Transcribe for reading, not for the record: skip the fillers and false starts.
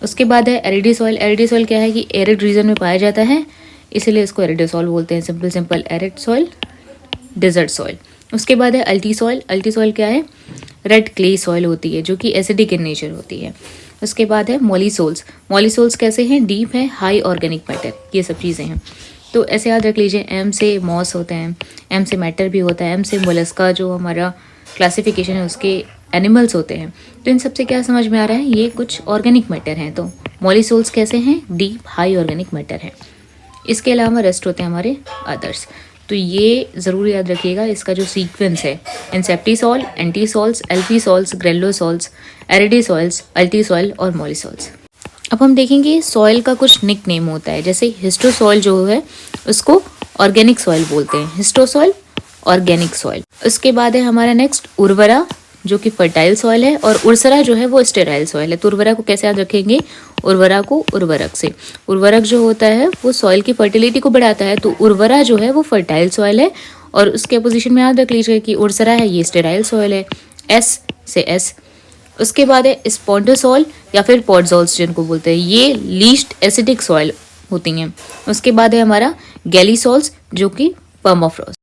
उसके बाद है एरिडी सॉइल। एरिडी सॉइल क्या है कि एरिड रीजन में पाया जाता है, इसीलिए इसको एरिडी सॉइल बोलते हैं। Simple arid soil, desert soil. उसके बाद है अल्टी सॉइल। अल्टी सॉइल क्या है? रेड क्ले सॉइल होती है जो कि एसिडिक इन नेचर होती है। उसके बाद है मॉलीसोल्स। मॉलीसोल्स कैसे हैं? डीप है, हाई ऑर्गेनिक मैटर, ये सब चीज़ें हैं। तो ऐसे याद रख लीजिए, एम से मॉस होते हैं, एम से मैटर भी होता है, एम से मोलस्का जो हमारा क्लासिफिकेशन है उसके एनिमल्स होते हैं। तो इन सबसे क्या समझ में आ रहा है? ये कुछ ऑर्गेनिक मैटर हैं। तो मॉलीसोल्स कैसे हैं? डीप हाई ऑर्गेनिक मैटर है। इसके अलावा रेस्ट होते हैं हमारे अदर्स। तो ये ज़रूर याद रखिएगा, इसका जो सीक्वेंस है, इंसेप्टिसॉल, एंटीसॉल्स, एल्फीसॉल्स, ग्रेनुलोसॉल्स, एरिडीसॉल्स, अल्टीसॉल और मॉलीसॉल्स। अब हम देखेंगे सॉइल का कुछ निक नेम होता है। जैसे हिस्टोसॉइल जो है उसको ऑर्गेनिक सॉइल बोलते हैं, हिस्टोसॉइल, ऑर्गेनिक सॉइल। उसके बाद है हमारा नेक्स्ट उर्वरा, जो कि फर्टाइल सॉइल है, और उर्सरा जो है वो स्टेराइल सॉइल है। तो उर्वरा को कैसे याद रखेंगे? उर्वरा को उर्वरक से। उर्वरक जो होता है वो सॉइल की फर्टिलिटी को बढ़ाता है, तो उर्वरा जो है वो फर्टाइल सॉइल है। और उसके अपोजिशन में याद रख लीजिए कि उर्सरा है, ये स्टेराइल सॉइल है, एस से एस। उसके बाद है स्पॉन्डोसॉल या फिर पॉडजॉल्स जिनको बोलते हैं, ये लीस्ट एसिडिक सॉइल होती हैं। उसके बाद है हमारा गैलीसॉल्स जो कि पर्माफ्रॉस्ट।